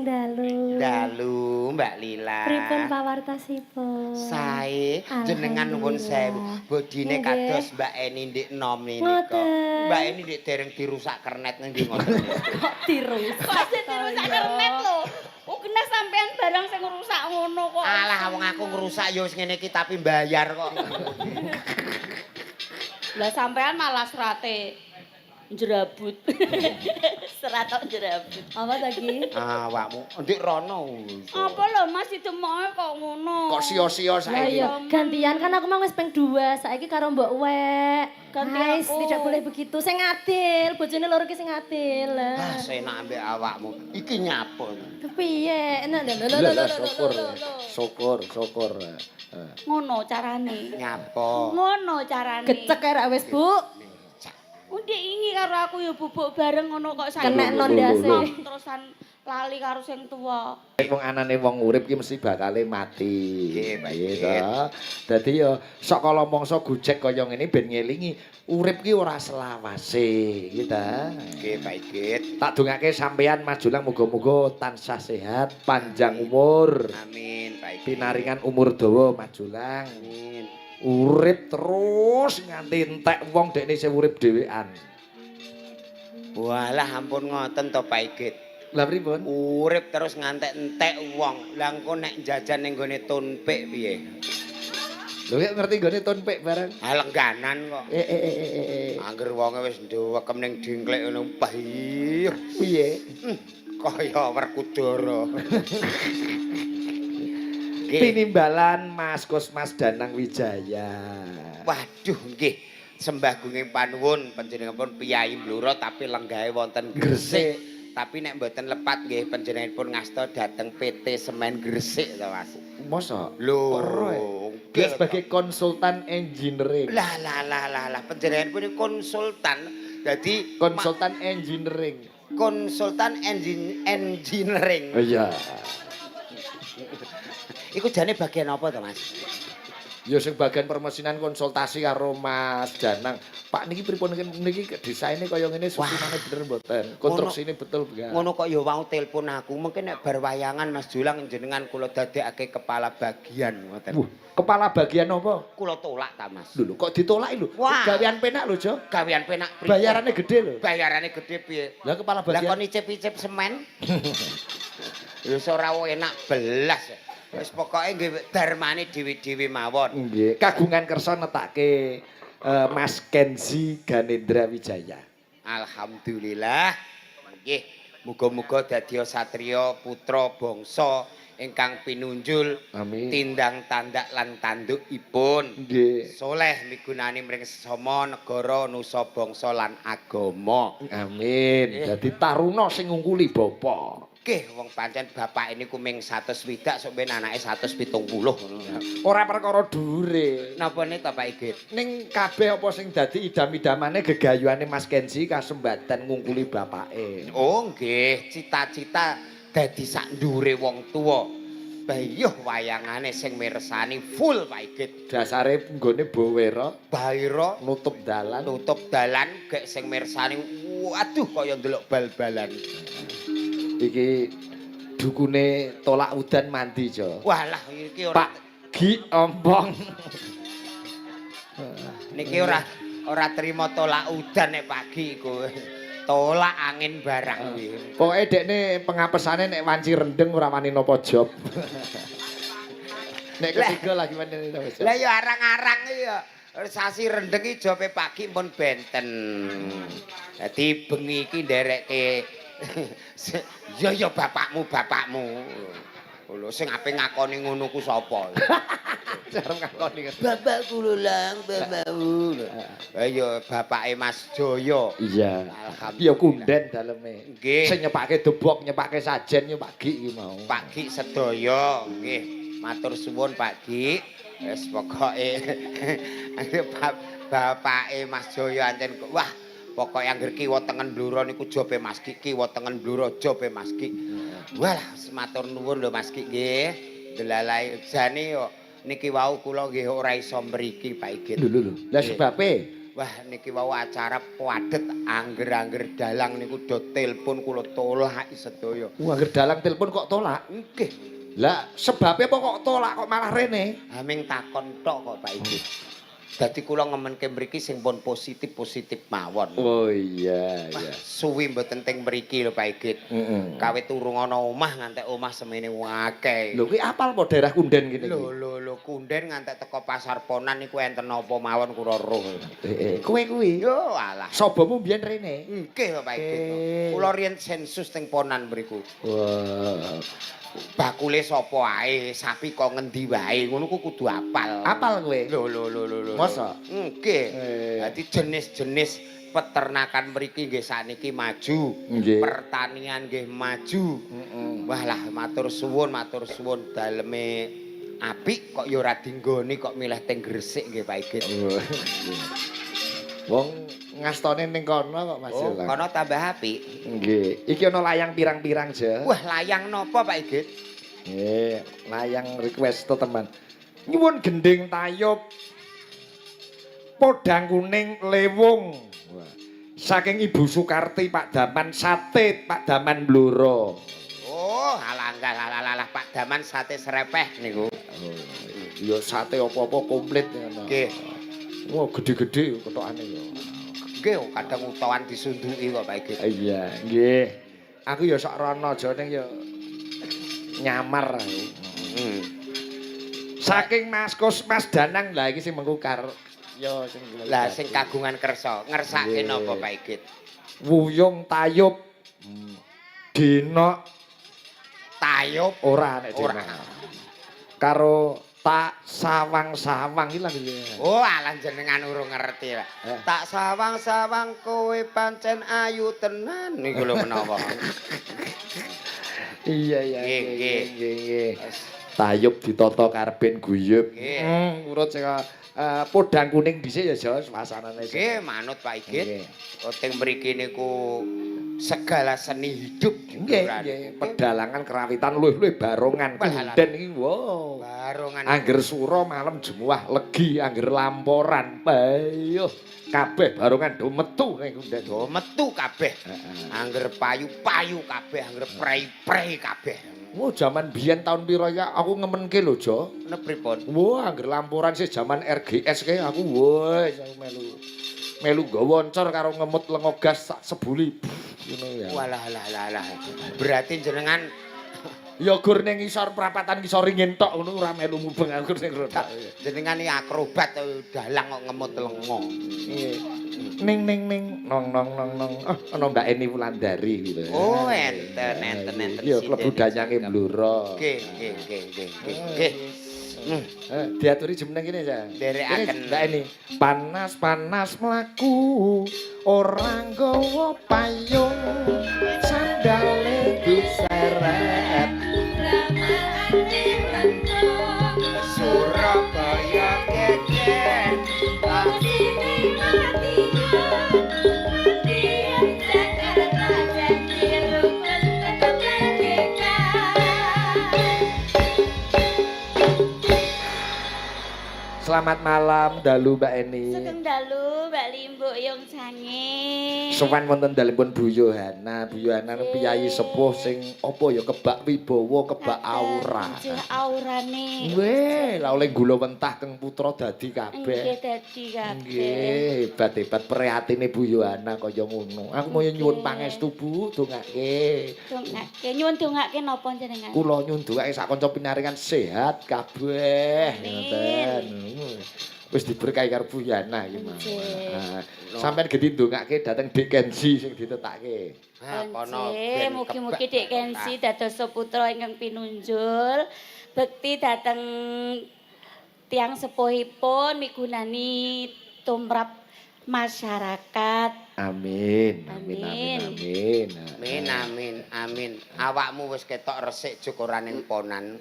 Dalu. Dalu Mbak Lila. Pripun pawartosipun? Sae jenengan nuwun sewu. Bodine kados Mbak Eni ndik nom niku. Mbak Eni ndik dereng dirusak kernet ngendi ngoten. Kok dirusak? Kok dirusak kernet lho. Oh kena sampean barang sing ngrusak ngono kok. Alah wong aku ngrusak ya wis ngene iki tapi mbayar kok. Lah sampean malah serate jerabut. Serat tok jerabut. Apa tadi? Awakmu ndik rono. Apa lho Mas ditemoke kok ngono? Kok sia-sia Lah saiki? iya, gantian kan aku mau wis ping 2, saiki karo Mbok Wek. Guys, aku. tidak boleh begitu. Sing adil, bojone loro ki sing adil. Ah, senak ambek awakmu. Iki nyapa. Piye? Syukur. Ngono carane. Nyapa. Ngono carane. Gecek arek wis, Bu. Undi ingi karo aku ya bubuk bareng ngono kok saya. Kenek nondase. Terusan lali karo sing tuwa. Wong anane wong urip ki mesti bakale mati. Nggih, Pak Iya toh. Dadi ya sok kala mangsa gojek kaya ngene ben ngelingi urip ki ora selawase, gitu ta. Nggih, Pak Igit. Tak dongake sampean majulang muga-muga tansah sehat, panjang umur, Amin, Pak Igit. pinaringan umur dawa majulang. Amin. Urip terus nganti entek wong dekne sing urip dhewean. Walah ampun ngoten to Pak Igit. Lah pripun? Urip terus ngantek entek wong. Lah engko nek jajan ning gone tunpik piye? Lho ya ngerti gone tonpek barang. Ah lengganan kok. Angger wonge wis nduwekem ning dingklek ngono pahih. Piye? Kaya Werkudara. Tinimbalan Mas Kosmas Danang Wijaya. Waduh nggih. Sembah gunging panuwun panjenenganipun piyai Blora tapi lenggahe wonten Gresik. Tapi nek mboten lepat nggih panjenenganipun ngasta dhateng PT Semen Gresik to Mas. Mosok? Lho, Dia sebagai konsultan engineering. lah panjenenganipun konsultan. Dadi Konsultan engineering. konsultan engineering. Oh iya. Iku jane bagian apa to Mas? Ya sing bagian permesinan konsultasi karo Mas Danang. Pak niki pripun niki desaine kaya ngene susunane bener mboten? Konstruksine betul enggak? Ngono kok ya wau telepon aku. Mungkin nek bar wayangan Mas Julang jenengan kula dadekake kepala bagian ngoten. Kepala bagian apa? Kula tolak ta Mas. Lho kok ditolaki lho? Wah. Gawean penak lho, Jo. Gawean penak pripun? Bayarane gede lho. Bayarane gede piye? Lah kepala Lah bagian. kok icip-icip semen? Wis ora enak belas. Wis pokoke nggih darmane dewi-dewi mawon. Nggih, kagungan kersa netake Mas Kenzi Ganendra Wijaya. Alhamdulillah. Nggih, muga-muga dadya satriya putra bangsa ingkang pinunjul Amin. tindang tandak lan tandukipun. Nggih. Soleh migunani mring sesama negara nusa bangsa lan agama. Amin. Dadi taruna sing ngungkuli bapa. Nggih, wong pancen bapak ini kuming 100 sok ben anake 170 ngono. Ora perkara dhuwure. Napa nih Pak Igit? Ning kabeh apa sing dadi idam-idamane gegayuhane Mas Kenzi kasembatan ngungkuli bapake. Oh nggih, cita-cita dadi sak ndure wong tuwa. Bayuh wayangane sing mirsani full Pak Igit. Dasare nggone bowera Baira nutup dalan. nutup dalan gek sing mirsani waduh kaya ndelok bal-balan. Iki dukune tolak udan mandi, Jo. Walah iki ora Pak Gi Ompong. niki ora trima tolak udan nek pagi iku. Tolak angin barang kuwi. Pokoke dekne pengapesane nek wanci rendeng ora wani napa job. Nek ketiga lagi wani napa job. Lah ya arang-arang ya. Sasi rendeng iki jope pagi pun benten. Dadi bengi iki nderekke ya bapakmu. Lho sing ape ngakoni ngono ku sapa? Jarem ngakoni. Bapakku lho Lang, bapakku. Lah ya bapake Mas Jaya. Iya. Alhamdulillah. Ya kunden daleme. Nggih. Sing nyepake debok, nyepake sajen ya Pak Gi iki mau. Pak Gi sedaya nggih. Matur suwun Pak Gi. Wis pokoke bapake Mas Jaya ancen wah pokoke angger kiwa tengen Blora niku jobe Mas Ki, kiwa tengen Blora jobe Mas Ki. Walah matur nuwun lho Mas Ki nggih. Delalahe jane yo niki wau kula nggih ora iso mriki Pak Igit. Lho. Lah sebabe Wah niki wau acara padet angger-angger dalang niku do telepon kula tolak sedaya. Angger dalang telepon kok tolak? Nggih. Lah sebabnya apa kok tolak kok malah rene? Aming takon tok kok Pak Igit. Dadi kula ngemenke mriki sing pun positif mawon. Oh iya Wah, iya. suwi mboten teng mriki lho Pak Igit. Heeh. Kawit urung ana omah ngantek omah semene akeh. Lho kuwi apal apa daerah Kunden kene iki? Lho kunden ngantek teko pasar Ponan niku enten apa mawon kula roh. Kowe kuwi. Yo alah. Sobomu mbiyen rene. Nggih Pak Igit. Kula riyen sensus teng Ponan mriku. Wah. Bakule sapa ae, sapi kok ngendi wae, ngono ku kudu apal. Apal kowe? Lho. Masa? Nggih. Eh. Dadi jenis-jenis peternakan mriki nggih sakniki maju. Nggih. Pertanian nggih maju. Wah lah matur suwun daleme apik kok ya ora dinggoni kok milih teng Gresik nggih Pak Igit. Wong ngastone ning kono kok Mas Oh, Jolang. kono tambah apik. Nggih. Iki ana layang pirang-pirang, Ja. Wah, layang napa Pak Igit? Nggih, layang request to teman. Nyuwun gending tayub. Podang kuning lewung. Wah. Saking Ibu Sukarti Pak Daman sate, Pak Daman Bluro. Oh, alah Pak Daman sate serepeh niku. Ya sate apa-apa komplit ngono. Nggih. Wah, gede-gede ketokane ya. Nggih, kadang utawan disunduki kok Pak Igit. Iya, nggih. Aku ya sok rono aja ning ya nyamar aku. Saking Mas Danang lah iki sing mengkukar. Ya sing Lah sing kagungan kersa, ngersake Nggih. napa Pak Igit? Wuyung tayub. Dinok Tayub ora nek Ora. Dinok. Karo tak sawang-sawang iki lagi. Oh, alah jenengan urung ngerti lah. Tak sawang-sawang kowe pancen ayu tenan niku lho menawa. Iya Nggih. nggih. Tayub ditata karben guyub. Nggih. Urut sing podang kuning dhisik ya Jo suasanane. Nggih, manut Pak Igit. Nggih. Teng mriki niku segala seni hidup Nggih, nggih. Pedalangan kerawitan luwih-luwih barongan kunden iki wow. barongan. Angger sura malam jemuah legi, angger lamporan. Bayuh, kabeh barongan do metu ning kunden. Do metu kabeh. Angger payu-payu kabeh, angger prei-prei kabeh. Oh, jaman biyen taun pira ya aku ngemenke lho, Jo. Nepripun? Wah, angger lamporan sih jaman RGS kae aku wis aku melu nggawa oncor karo ngemut lengo gas sak sebuli. Ngono ya. Walah. Berarti jenengan Ya gur ning ngisor prapatan ngisor ringin tok ngono ora melu mubeng aku sing roda. jenengan iki akrobat dalang kok ngemut lengo. Ning nong ana Mbak Eni Wulandari gitu. Oh, enten. Ya klebu danyange Bluro. Nggih. Diaturi jeneng kene ya. Derekaken. Mbak Eni. Panas mlaku ora nggawa payung sandale diseret. Surabaya keken Selamat malam dalu Mbak Eni. Sugeng dalu Mbak Limbuk Yung Sange. Sowan wonten dalipun Bu Yohana. Bu Yohana piyayi sepuh sing apa ya kebak wibawa, kebak aura. Nggih aurane. Weh, la oleh gula mentah keng putra dadi Nggih kabeh. dadi kabeh. Nggih, hebat-hebat prihatine Bu Yohana kaya ngono. Aku mau nyuwun pangestu Bu, dongake. Dongake nyuwun dongake napa jenengan? Kula nyuwun dongake sak kanca pinaringan sehat kabeh. Amin. Ngoten. Wis diberkahi karo Bu Yana iki mah. Nggih. Sampeyan gedhi ndongake dhateng Dik Kenzi sing ditetake. kono Nggih, mugi-mugi Dik Kenzi dados putra ingkang pinunjul. Bekti dhateng tiyang sepuhipun migunani tumrap masyarakat. Amin. Amin. Awakmu wis ketok resik jukuraning ponan.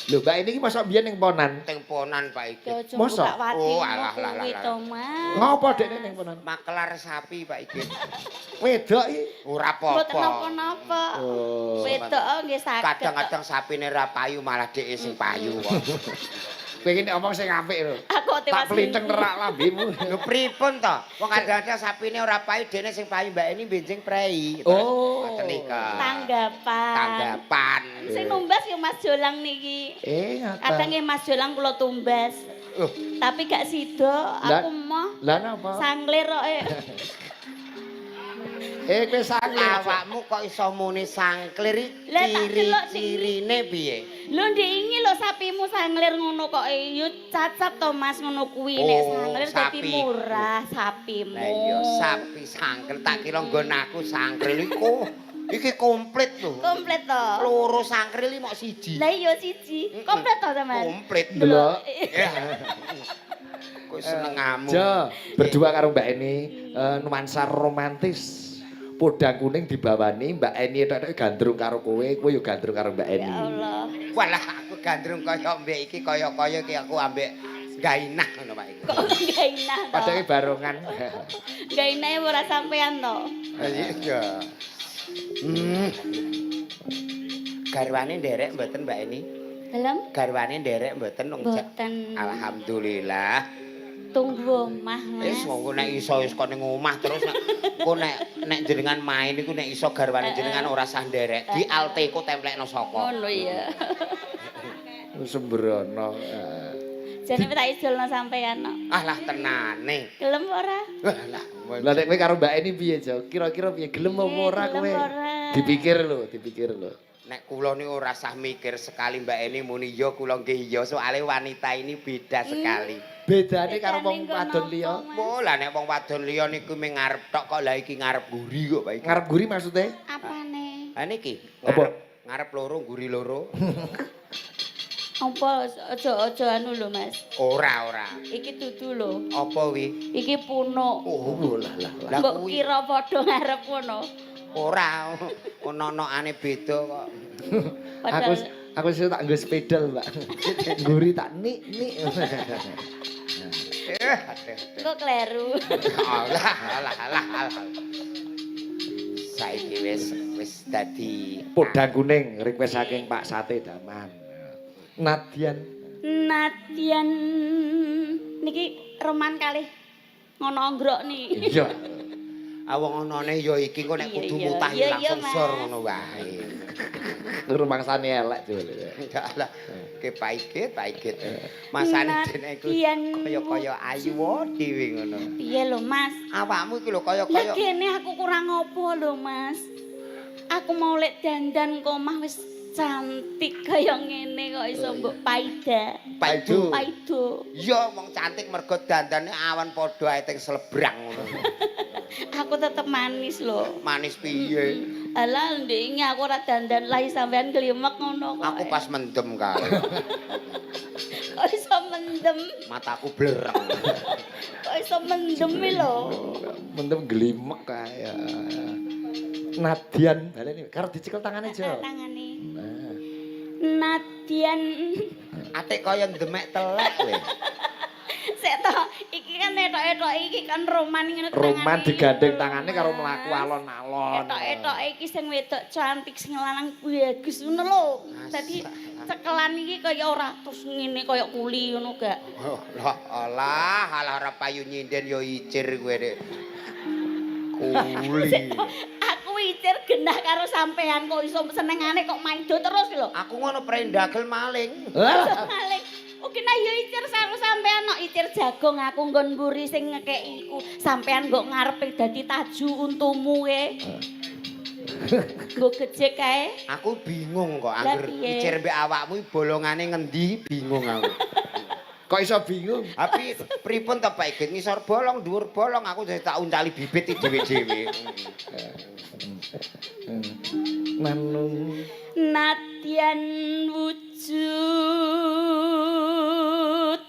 Lho, Mbak ini iki masa biyen ning Ponan. Teng ponan Pak Igit. Aja Masa? buka wati Oh, alah. to, Mas. Ngopo dekne ning Ponan? Maklar sapi Pak Igit. Wedok iki. Ora Mboten apa-apa. napa-napa. Oh. Wedok nggih saged. Kadang-kadang sapine ra payu malah dheke sing payu kok. Pengen omong sing apik lho. Aku Tak tewas. pelinteng nerak lambemu. Lho pripun to? Wong kadang-kadang sapine ora payu dene sing payu Mbak ini benjing prei. Oh. Ngoten nika. Tanggapan. Tanggapan. Sing numbas ya Mas Jolang niki. Ngata. Kadang nggih Mas Jolang kula tumbas. Tapi gak sida, aku mah Lah napa? sanglir kok. Kowe sanglir. Awakmu kok iso muni sangklir Lah, tak delok sing- ciri-cirine piye? Lho ndek ini lho sapimu sanglir ngono kok yo cacat to Mas ngono kuwi nek Oh, sanglir dadi sapi. murah sapimu. Lah iya sapi sangkel tak kira nggon aku sangkril iku iki komplit lho. Komplit to. Loro sangkril iki mok siji. Lah iya siji. Komplit to sampean. Komplit. Delok. Kok senengamu. Jo, berdua karo Mbak Eni nuansa romantis. Podang kuning dibawani Mbak Eni tok gandrung karo kowe yo gandrung karo Mbak Eni. Ya Allah. Walah aku gandrung kaya mbek iki kaya-kaya iki aku ambek gainah ngono Pak iki. Kok gainah to. Padahal barongan. Gainah ora sampean to. Iya. Garwane nderek mboten Mbak Eni? Dalam Garwane nderek mboten wong boten Alhamdulillah. tunggu omah Wis Mas. wong nek iso wis kok ning omah terus nek jenengan main iku nek iso garwane jenengan ora sah nderek. Di alteko templekno saka. Ngono ya. Sembrono. Jane tak idolno sampean no. Ah lah tenane. Gelem ora? Lah Lah nek kowe karo Mbak Eni piye, Jo? Kira-kira piye gelem apa ora kowe? Gelem ora. Dipikir lho. nek kula niku ora sah mikir sekali Mbak Eni muni ya kula nggih ya soalé wanita ini beda sekali. Bedane karo wong wadon liya. Oh lah nek wong wadon liya niku mung ngarep tok kok lah iki ngarep guri kok Pak iki. Ngarep guri maksudnya? Apane? Ha niki Apa? ngarep loro guri loro. Apa aja anu lho Mas. Ora. Iki dudu lho. Apa wi? Iki punuk. Oh lah. Lah Mbok kuwi kira padha ngarep ngono. ora ono-onokane beda kok. Aku sih tak nggo sepedal, Mbak. Guri tak nik. Kok kleru. Alah. Saiki wis dadi Podang kuning request saking Pak Sate Daman. Nadian Niki roman kalih ngono anggrok niki. iya. awong onone ya iki kok nek kudu Iya, mutahi iya, langsung Mas. sor ngono wae. Rumangsane elek jole. Enggak lah. Ke paikit. Masane dene iku kaya-kaya ayu dhewe ngono. Piye lho Mas? Awakmu iki lho Lah kaya-kaya kene aku kurang apa lho Mas? Aku mau lek dandan kok omah wis cantik kaya ngene kok iso mbok paida. paidu. Paido. Ya wong cantik mergo dandane awan padha ae teng selebrang ngono. Aku tetep manis lho. Manis piye? Alah ndingi aku ora dandan lahi sampean klimek ngono kok. Aku pas mendem kae. Kok iso mendem? Mataku blereng. Kok iso mendem lho? Mendem glimek kae. Nadian baleni karo dicekel tangane, Jo. Tangane. Nah. Nadian. Atik kaya ndemek telek kowe. Sek to, iki kan etok-etok iki kan roman ngene Roman digandeng tangane karo mlaku alon-alon. Etok-etok iki sing wedok cantik sing lanang bagus ngono lho. Dadi cekelan iki kaya ora terus ngene kaya kuli ngono gak. Oh, alah ora payu nyinden ya icir kowe Dek. Kuli. Aku icir genah karo sampean kok iso senengane kok maido terus lho. Aku ngono prendagel maling. Maling. Oke nah ya icir karo sampean no icir jagung aku nggon mburi sing ngekeki iku. Sampean kok ngarepe dadi taju untumu e. Nggo gejek kae. Aku bingung kok Lah, angger piye? icir mbek awakmu bolongane ngendi bingung aku. Kok iso bingung? Tapi pripun to Pak Igit ngisor bolong dhuwur bolong aku jadi tak uncali bibit iki dhewe-dhewe. Manung Nadian wujud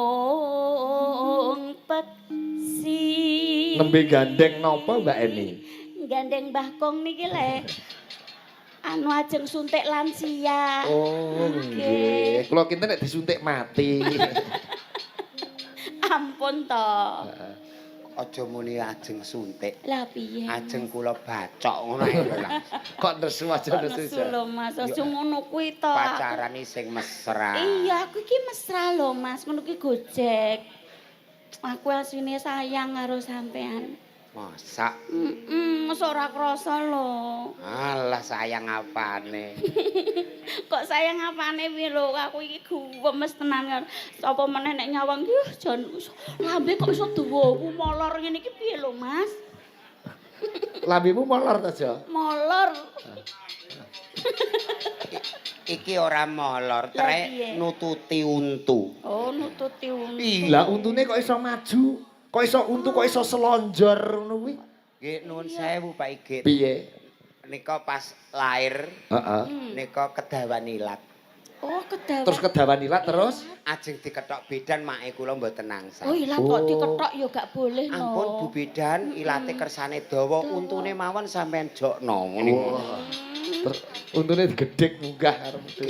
temong peksi nembe gandeng napa Mbak Eni? gandeng Mbah Kong niki lek anu ajeng suntik lansia. Oh, nggih. Kula kinten nek disuntik mati. Ampun to. aja muni ajeng suntik. Lah piye? Ajeng kula bacok ngono ae lho lah. Kok nesu aja nesu. Nesu lho Mas, aja ngono kuwi to. Pacaran sing mesra. Iya, aku iki mesra lho Mas, ngono ki gojek. Aku asline sayang karo sampean. Masa Masa ora krasa lho. alah sayang apane. Kok sayang apane piye lho, aku iki gemes tenan kan. Apa meneh nek nyawang ki jan lambe kok iso dawa molor ngene iki piye lho Mas? Lambemu molor ta, Jo? Molor. Iki ora molor, trek nututi untu. Oh, nututi untu. Lah untune kok iso maju? Kok iso untu kok iso selonjor ngono kuwi? Nggih nuwun sewu Pak Igit. Piye? Nika pas lair Heeh. nika kedawan ilat. Oh, kedawan. Terus kedawan ilat terus? Ajeng diketok bidan make kula mboten nangsal. Oh, ilat kok diketok ya gak boleh no. Ampun Bu Bidan, ilate kersane dawa, untune mawon sampean jokno ngene. Untune gedhek munggah karo metu.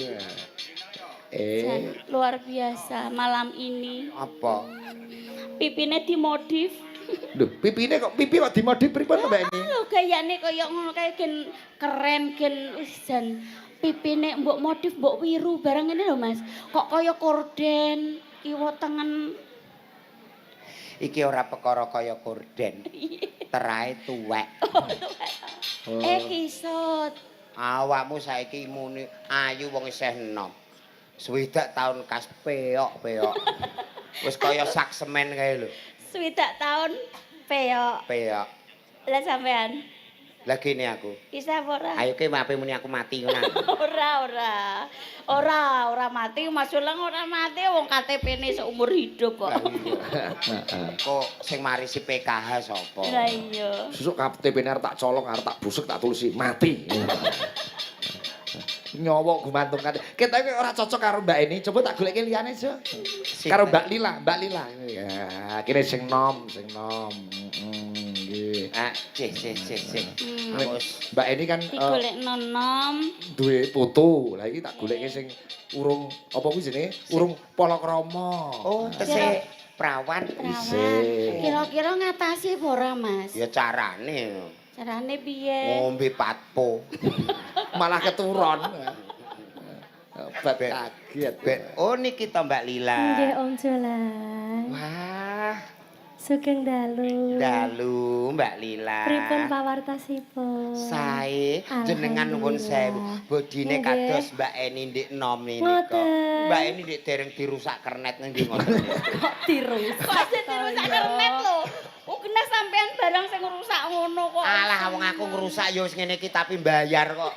Jan, luar biasa malam ini. Apa? Pipine dimodif. Lho, pipi kok dimodif pripun Mbak ini? Lho gayane kaya ngono kae gen keren gen wis jan pipine mbok modif mbok wiru barang ini lho Mas. Kok kaya korden, kiwa tengen. Iki ora perkara kaya korden. Terae tuwek. Kisut. Awakmu saiki muni ayu wong isih enom. Swidak taun kas peok-peok. Wis kaya sak semen kae lho. 20 tahun peok. Peok. Lah sampean Lah gini aku. isa apa ora? Ayo ke mape muni aku mati ngono. Ora mati, Mas Ulang ora mati wong KTP-ne seumur hidup kok. Lah iya. Kok sing marisi PKH sapa? Lah iya. Sesuk KTP-ne arep tak colong, arep tak busuk, tak tulisi mati. Nyawa gumantung kan. Kita iki ora cocok karo Mbak ini. Coba tak goleki liyane, Jo. Karo Mbak Lila. Ya, kene sing nom. Nggih. Ah, cih. Mbak ini kan Digolek nonom. duwe foto. Lah iki tak goleki sing urung apa kuwi jenenge? Urung palakrama. Oh, tese prawan. Kira-kira ngatasi apa ora, Mas? Ya carane. Carane piye? Ngombe patpo. Malah keturun. Obat kaget. Oh niki to Mbak Lila. Nggih Om Jolan. Wah, Sugeng dalu. dalu Mbak Lila. Pripun pawartosipun? Sae jenengan nuwun sewu. Bodine Nggih. kados Mbak Eni ndik nom nika. Ngoten. Mbak Eni ndik dereng dirusak kernet ngendi ngoten. Kok dirusak? Pasti dirusak kernet lho. Oh, kena sampean barang sing rusak ngono kok. Alah wong aku ngrusak ya wis ngene iki tapi mbayar kok.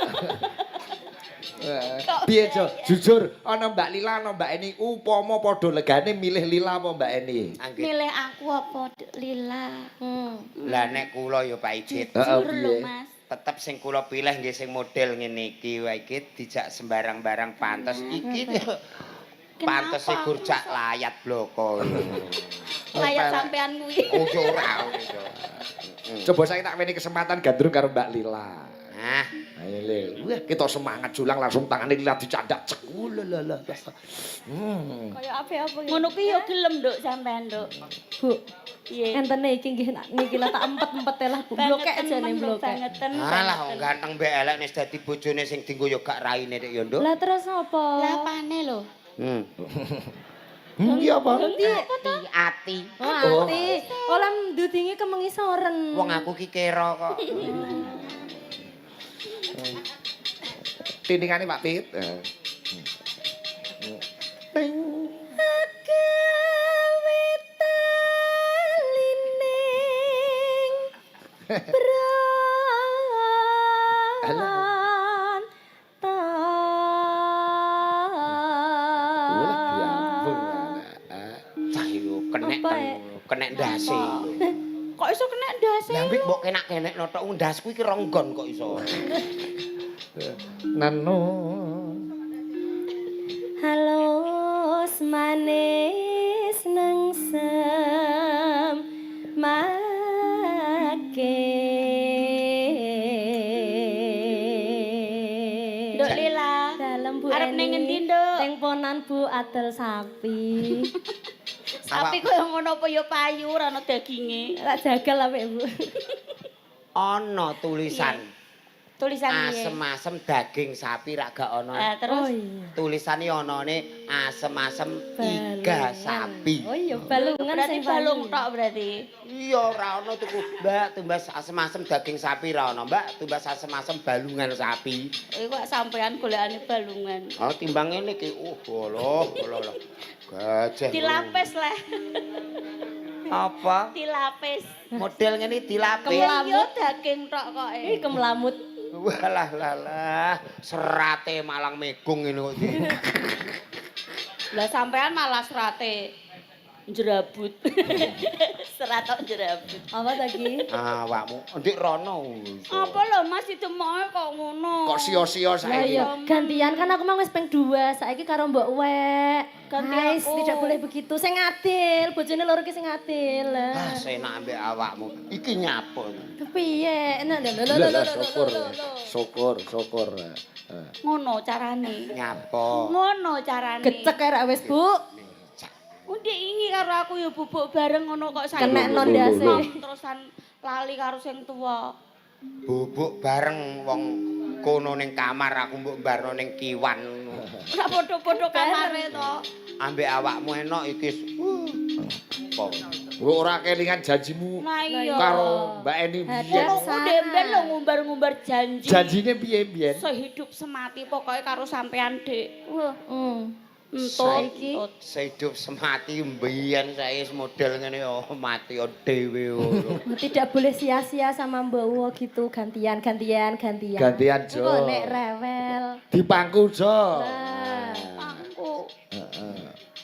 Piye, Jo? Jujur, ana Mbak Lila, ana Mbak Eni upama padha legane milih Lila apa Mbak Eni? Milih aku apa Lila? Lah nek kula ya Pak Igit. Jujur lho, Mas. Tetep sing kula pilih nggih sing model ngene iki wae iki dijak sembarang-barang pantes iki. Pantes e gurjak layat bloko. Layat sampean kuwi. Oh ya ora. Coba saya tak weni kesempatan gandrung karo Mbak Lila. Nah, Ayo Lil. Wah, kita semangat julang langsung tangane Lila dicandak cek. Lah. Kaya apa-apa ngono kuwi ya gelem, Nduk, sampean, Nduk. Bu, Piye? entene iki nggih niki lah tak empet-empet lah Bu. Blokek aja nih blokek. Bangeten. alah wong ganteng mbek elek nis dadi bojone sing dienggo ya gak raine nek ya, Nduk. Lah terus apa? Lah apane lho? Iki apa? Ati. Oh, ati. Oleh ndudingi kemengisoren. Wong aku ki kira kok. Tindingane Pak Pit. Kenek ndase. Kok iso kena ndase? Lah mbek mbok kenak-kenek notok ndasku iki ronggon kok iso. Nano. Halus manis nengsem make. Nduk Lila. Dalem Bu Arep Eni. ning ngendi, Nduk? Teng ponan Bu adol sapi. Tapi koyo ngono apa ya payu ora ana daginge. Tak jagal apik, Bu. Ana tulisan Tulisan piye? asem-asem daging sapi rak gak ana. Terus iya. Tulisane anane asem-asem iga sapi. Oh iya, balungan berarti sing balung payu. tok berarti. Iya ora ana tuku, Mbak, tumbas asem-asem daging sapi ra ana, Mbak. Tumbas asem-asem balungan sapi. Iku kok sampean golekane balungan. Oh, timbang ngene iki. Loh. Gajah. Dilapis lah. Apa? Dilapis. Model ngene dilapis. Iya daging tok kok. Ih, kemelamut. Walah, serate malang megung ngene kok iki. Lah sampean malah serate jerabut. Serat tok jerabut. Apa tadi? Awakmu ndik rono. Apa lho Mas ditemoke kok ngono? Kok sia-sia Lah saiki? iya, gantian kan aku mau wis ping 2, saiki karo Mbok Wek. Ganti Guys, aku. tidak boleh begitu. Sing adil, bojone loro ki sing adil. Ah, senak ambek awakmu. Iki nyapo. Kepiye? Lah syukur. Ngono carane. Nyapo. Ngono carane. Gecek kae rak wis, Bu. Undi ingi karo aku ya bubuk bareng ngono kok saiki. Kenek nondase. Terusan lali karo sing tuwa. Bubuk bareng wong kono ning kamar aku mbok mbarno ning kiwan. Ora padha-padha kamare to. Ambek awakmu enak iki. Apa? Kowe ora kelingan janjimu Nah iya. karo Mbak Eni biyen. Hadap. Ngono demben lho ngumbar-ngumbar janji. Janjine piye biyen? Sehidup semati pokoknya karo sampean Dik. Wah, entut. Saiki Sehidup semati mbiyen saya model ngene yo mati yo dhewe ngono. tidak boleh sia-sia sama Mbak Wo gitu, gantian. Gantian, Jo. Engko nek rewel. Dipangku, Jo. Nah, Aku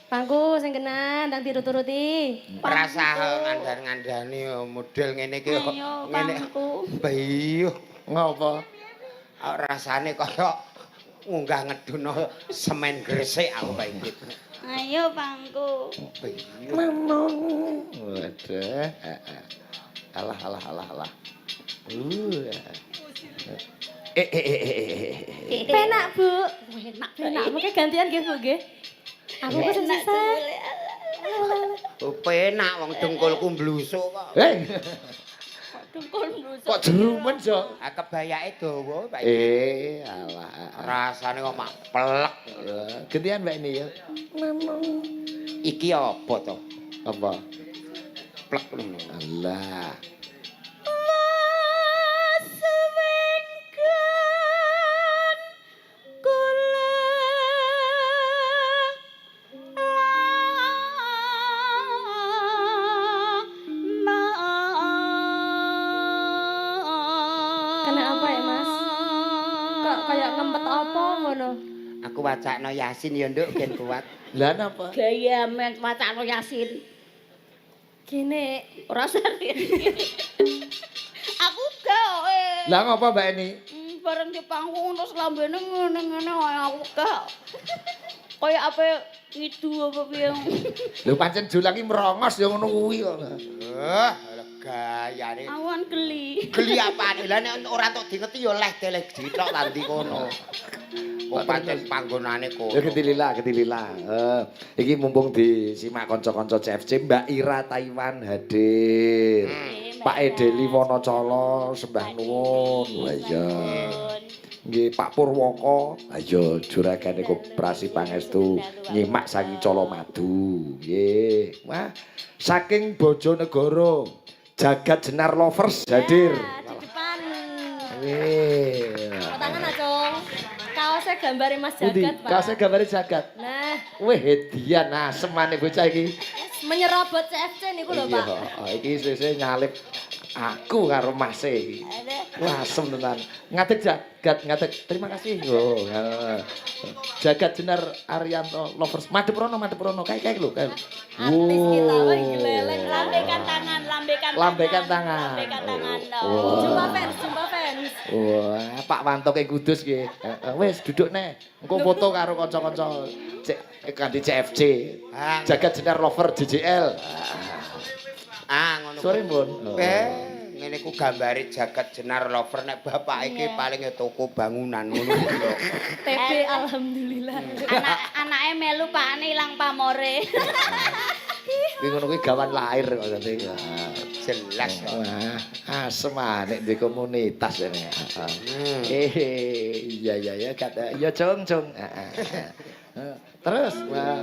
pangku sing kena ndang diturut-turuti. Rasa ngandar-ngandani yo model ngene iki yo ayo ngene. pangku. Bayu. Ngopo? Rasane kaya munggah ngedono semen gresik aku bae. Ayo pangku. Waduh. Alah. Penak, Bu. Enak Penak, mungkin gantian nggih, Bu nggih. Aku kok sing Enak sisa. Penak wong dengkulku mblusuk kok. dengkul mblusuk. Kok jerumen, Jo? Kebayake dawa bae. Alah. Rasane kok mak pelek. Gantian Mbak Eni ya. Iki apa to? Apa? Plek ngono. Alah. Kena apa ya, Mas? Kok kayak ngempet apa ngono? Aku wacakno Yasin ya nduk ben kuat. Lah napa? Gaya men wacana Yasin. Gini, Ora serius. Aku gak Lah ngapa Mbak Eni? bareng di panggung terus lambene ngene-ngene kaya aku gak. Kaya apa ngidu apa piye. Lho pancen Jul iki merongos ya ngono kuwi kok. Gayane. Awan geli. Geli apane? Lah nek ora tok dingeti ya leh deleh ditok lan ndi kono. Kok pancen panggonane kono. Ya ketilila. Iki mumpung disimak kanca-kanca CFC Mbak Ira Taiwan hadir. Pak Edeli Wonocolo sembah nuwun. Wah iya. Nggih Pak Purwoko. Ayo juragane Koperasi Pangestu nyimak saking Colomadu. Nggih. Wah, saking Bojonegoro Jagat Jenar Lovers hadir. di depan. Wih. Tangan acung. Kaosnya gambare Mas Pundi? Jagat, Pak. Kaosnya gambare Jagat. Nah, Wih, hediah nasemane bocah iki. menyerobot CFC niku lho, Pak. Iya, iki sese nyalip aku karo Mas iki. Wah, asem tenan. Ngadeg Jagat. Terima kasih. Oh, Jagat Jenar Arianto Lovers. Madep rono kae lho, kae. Artis kita, wah geleleng. Lambaikan tangan. Lambaikan tangan. Lambaikan tangan. Oh. Jumpa fans. Wah, Pak Wanto ke Kudus nggih. Wis duduk neh. Engko foto karo kanca-kanca kanthi CFC. Jagat Jenar Lover JJL. Ngono. Sore, Mbun. Ngene ku gambare Jagat Jenar Lover nek bapak iki paling ya toko bangunan ngono lho. TB alhamdulillah. Anake melu pakane ilang pamore. Kuwi ngono kuwi gawan lahir maksudnya. Jelas. Wah, asem nek di komunitas ini. Iya kat. Ya Jong. Terus, wah.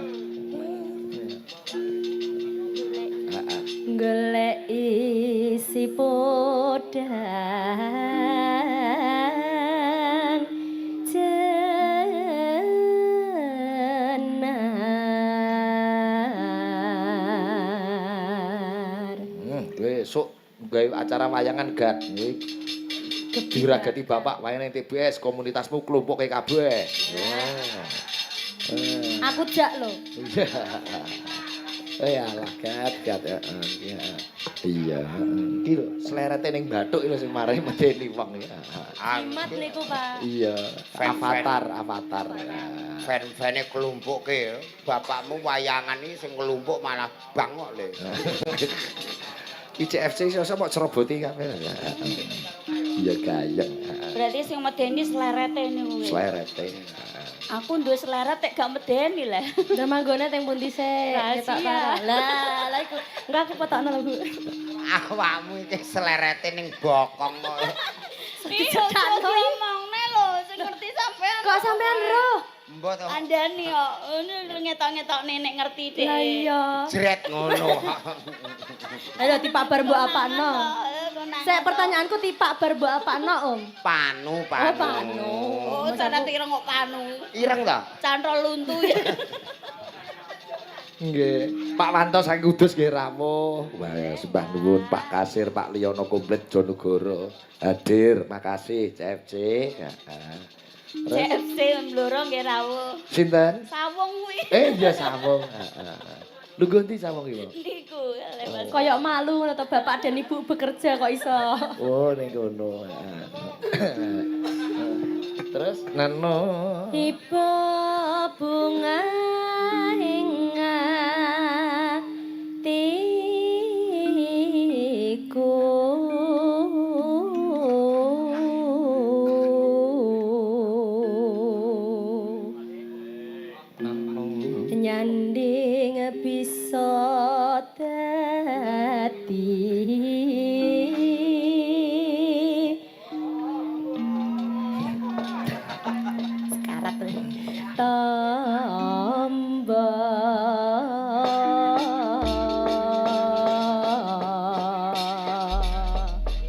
Golek isi podang jenar. Besok gawe acara wayangan gad. Diragati bapak wayangan TBS komunitasmu kelompok kabeh. Aku jak lho. Alah gat ya. Iya. Iki lho slerete ning bathuk lho sing mari medeni wong ya. Jimat niku, Pak. Iya, avatar. Fan-fane kelumpuke bapakmu wayangan iki sing kelumpuk malah bangok lho. ICFC iso kok ceroboti kabeh. Iya gayeng. Berarti sing medeni slerete niku. Slerete. Aku duwe sleret tek gak medeni lah. Lah manggone teng pundi sik? Ketok Rahasia. parah. Lah iku enggak aku potokno lho, Bu. Awakmu iki slerete ning bokong kok. Iya, ngomongne lho, sing ngerti sampean. Kok sampean roh? Mbok to. Andani kok, ngono ngetok-ngetok nenek ngerti deh. Lah iya. Jret ngono. Ayo tipak bar mbok apakno? Sek pertanyaanku tipak bar mbok apakno, Om? Panu. Oh, panu. Oh, cara ireng kok panu. Ireng to? Cantol luntu ya. Nggih, Pak Wanto saking Kudus nggih rawuh. Wah, sembah nuwun Pak Kasir, Pak Liyono komplit Jonegoro. Hadir, makasih CFC. CFC mbloro nggih rawuh. Sinten? Sawung kuwi. Iya sawung. Lu ganti sawung iki, Pak? Niku lewat. Koyok malu ngono to Bapak dan Ibu bekerja kok iso. Oh, ning kono. Terus nano. Tiba bunga ing atiku. Nyanding bisa dadi sekarat tamba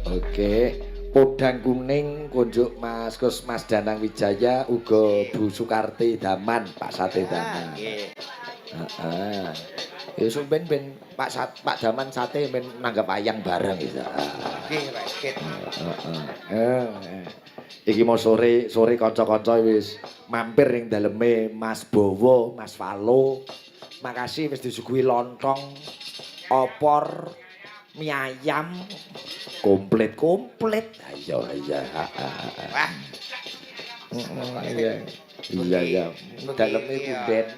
Oke, podang kuning kunjuk Mas Gus Mas Danang Wijaya uga Bu Sukarti Daman, Pak Sate Daman. Nggih. Heeh. Ya ben Pak Daman Sate men nanggap ayang bareng bisa. Nggih, Pak Sikit. Iki mau sore kanca-kanca wis mampir ning daleme Mas Bowo, Mas Valo. Makasih wis disuguhi lontong, opor, mie ayam komplit. Ayo. Wah, Iya. Daleme punden.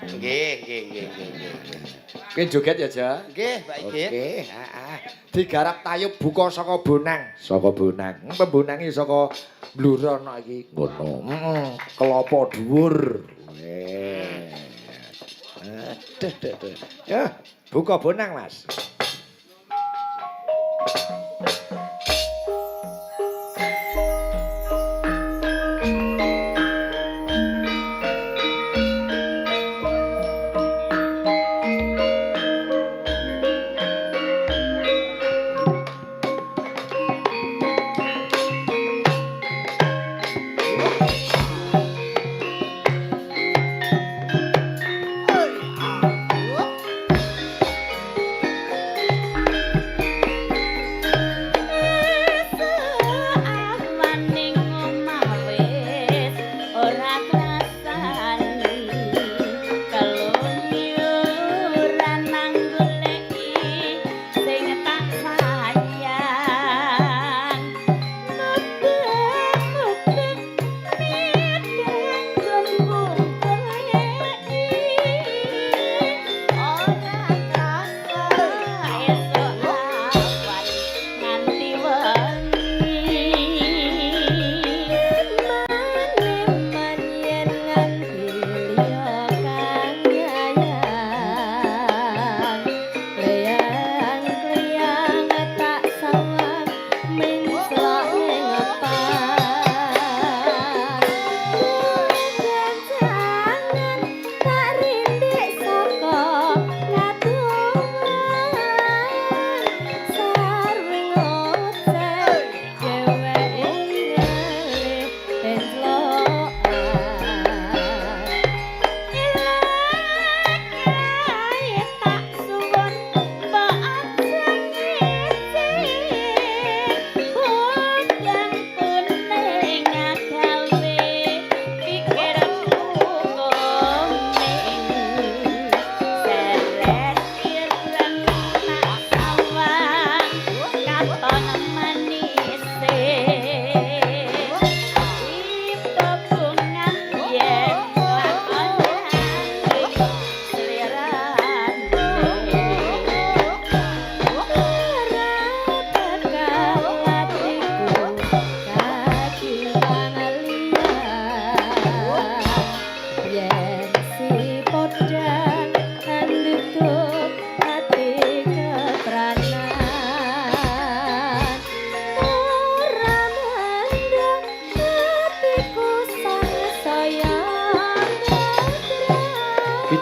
nggih. Kowe joget ya, Ja? Nggih, Pak Sikit. Oke, digarap tayub buka saka Bonang. Saka Bonang. Pembonange saka Bluro ana iki. Ngono. Kelapa dhuwur. Aduh. Ya, buka Bonang, Mas.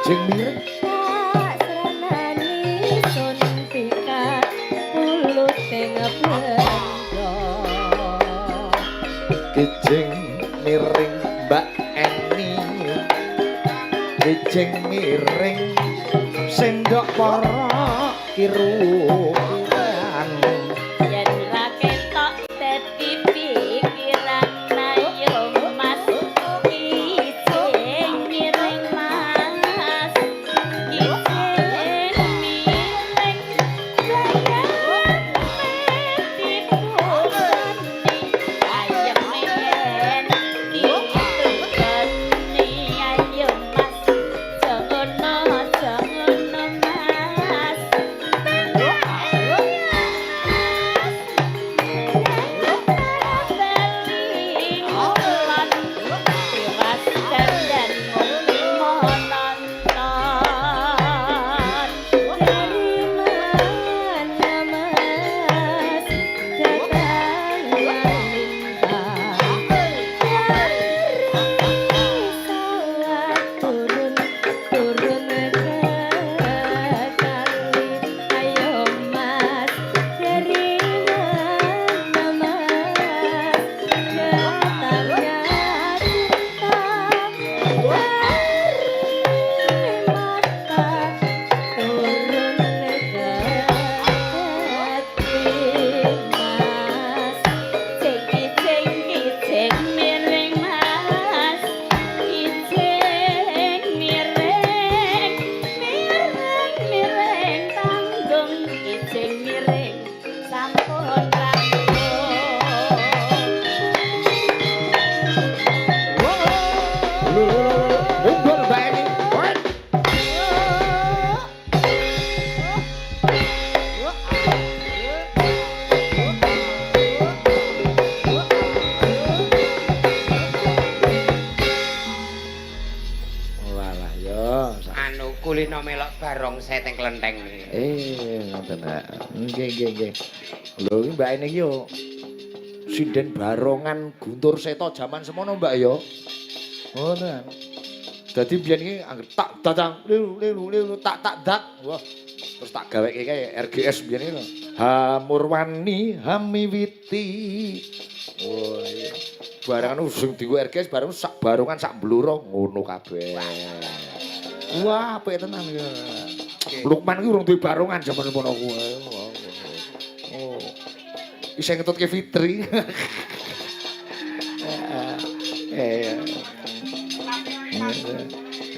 Kijing mireng tak seranani sun pikat pulut teng blendo. kijing miring Mbak Eni kijing miring sendok para kiruan yen ra ketok dadi pikiran ayo mas kijing miring mas kijing miring bayang ditibuni ayem yen ditibuni ayo mas jangono jangono mas walah yo Anu kulino melok barong saya teng kelenteng niki. ngoten nggih lho iki Mbak Eni iki yo sinden barongan guntur seto jaman semono Mbak yo ngoten dadi biyen iki anggere tak dadang lilu tak dak wah terus tak gaweke kae RGS biyen iki lho Hamurwani Hamiwiti oh iya barangan sing dienggo RGS bareng sak barongan sak bluro ngono kabeh wah apik tenan iki Lukman iki urung duwe barongan jaman semono kuwi oh isih ngetutke Fitri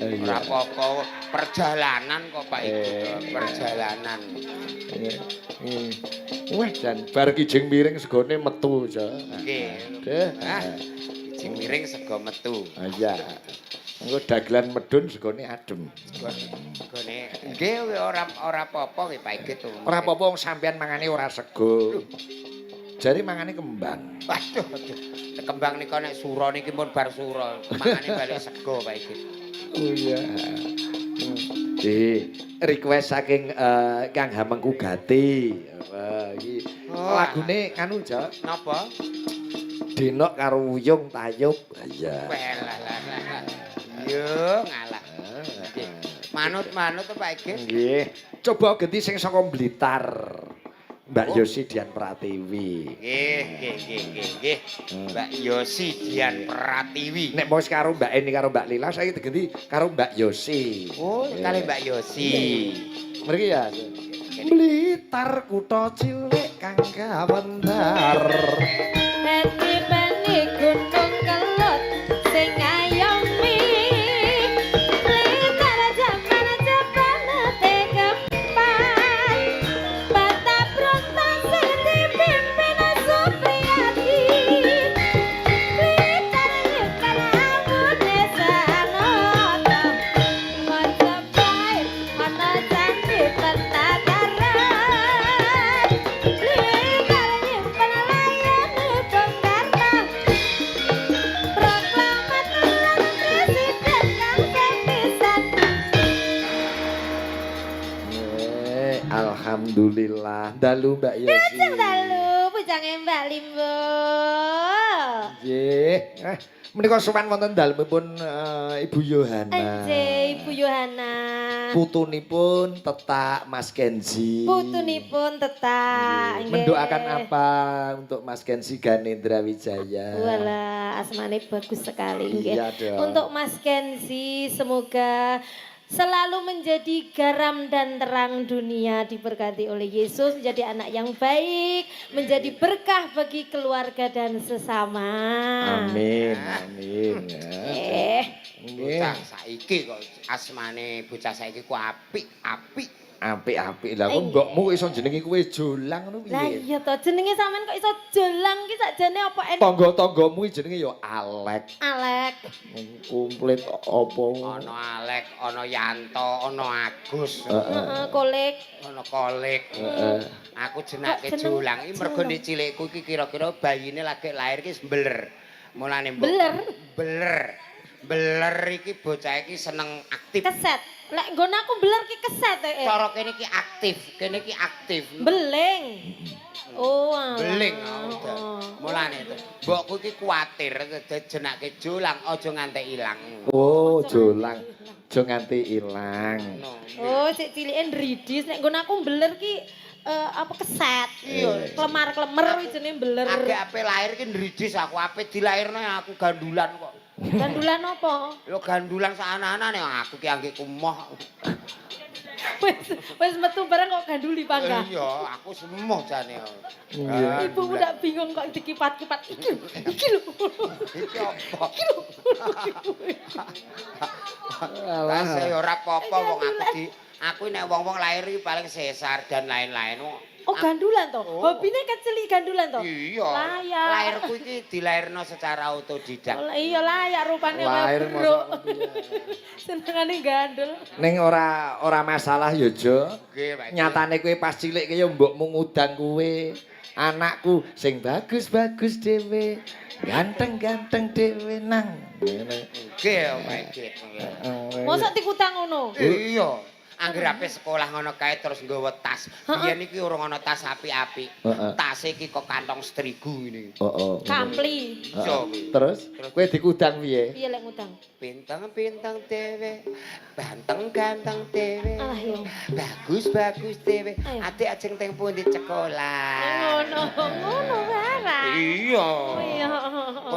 Ora apa-apa perjalanan kok Pak Ibu, perjalanan. Wah, dan bar kijing miring segone metu aja. Nggih. Kijing miring sego metu. Ah iya. Engko dagelan medun segone adem. Segone nggih ora apa-apa nggih Pak Ibu. Ora apa-apa wong sampean mangane ora sego. Jare mangane kembang. Waduh. Kembang nika nek sura niki pun bar sura. Mangane balik sego Pak Ibu. Oh iya. Request saking Kang Hamengku Gati. Wah, iki lagune anu, Jak. Napa? Denok karo Wuyung Tayub. Iya. Yo ngalah. Manut-manut Pak Ibu. Nggih. Coba ganti sing saka Blitar. Mbak Yosi Dian Pratiwi. Nggih. Mbak Yosi Dian Pratiwi. Nek mau karo Mbak Eni karo Mbak Lila saiki diganti karo Mbak Yosi. Oh, kali Mbak Yosi. Mriki ya. Blitar kutha cilik kang kawentar. Hati bani gunung kelut sing ngayomi Blitar jaman tegepan Bata brontak sing dipimpin Supriyadi Blitar nyekar amune sanoto Majapahit ana candi Pentakaran Blitar nyimpen layani Bung Karno Proklamator lan presiden kang sepisan Alhamdulillah. Dalu Mbak Yosi. Lajeng dalu pujange Mbak Limbo Nggih. Menika sowan wonten dalemipun Ibu Yohana. Anje Ibu Yohana. Putunipun tetak Mas Kenzi. Putunipun tetak. nggih. Mendoakan apa untuk Mas Kenzi Ganendra Wijaya? Walah, asmane bagus sekali nggih. Iya dong. Untuk Mas Kenzi semoga selalu menjadi garam dan terang dunia, diberkati oleh Yesus, menjadi anak yang baik, menjadi berkah bagi keluarga dan sesama. Amin, amin. Ya. Nggih. Bocah saiki kok asmane bocah saiki ku apik. Apik-apik. Lah kok mbokmu iso jenengi kowe Jolang ngono Lah piye? iya to, jenenge sampean kok iso jolang ki sakjane apa enak? Tangga-tanggamu jenenge ya Alek. Alek. Komplit apa? Ana Alek, ana Yanto, ana Agus, Heeh, kolik. ana Kolik. Heeh. Aku jenake Kok jeneng Julang iki mergo Julang? nek cilikku iki kira-kira bayine lagi lahir iki beler. Mulane mbok Beler? Beler. Beler iki bocah iki seneng aktif. Keset. Lek nggon aku beler ki keset Cara kene iki aktif, kene iki aktif. Beling. Oh, alah. Beling Oh. mulane itu. Mbokku iki kuwatir jenake Julang aja nganti ilang. Oh, Jolang. Aja nganti ilang. No. Oh, sik cilike ndridis. Nek nggon aku beler ki apa keset. Iya. Klemar-klemer kuwi jenenge beler. Ake ape lahir ki ndridis aku ape dilairno aku gandulan kok. Gandulan apa? Yo gandulan sak anak-anane aku ki angge kumoh. Wis metu bareng kok ganduli pangga. Iya, aku semoh jane. Iya. Ibumu ndak bingung kok dikipat-kipat iki lho. Iki lho. Iki apa? Lah saya ora apa-apa wong aku nek wong-wong lahir iki paling sesar dan lain-lain. Oh, gandulan to. Hobine kecilik gandulan to. Iya. Layak. Lahirku iki dilairno secara otodidak. Oh, iya layak rupane Lahir bro. mosok piye. Senengane gandul. Ning ora masalah ya, Jo. Nggih, Pak. Nyatane kowe pas cilik ki ya mbokmu ngudang kowe. Anakku sing bagus-bagus dhewe. Ganteng-ganteng dhewe nang. Ngene. Nggih, Pak. Mosok tikutang ngono. Iya. Angger ape sekolah ngono kae terus nggawa tas. Biyen iki urung ana tas apik-apik. Heeh. Tase iki kok kantong strigu ini. Heeh. Kampli. Iso. Terus kowe dikudang piye? Piye lek ngutang? Bintang-bintang dewe, ganteng-ganteng dewe. Alah yo. Bagus-bagus dewe. Ayo. Adik ajeng teng pundi sekolah. Ngono barang. Iya. Iya.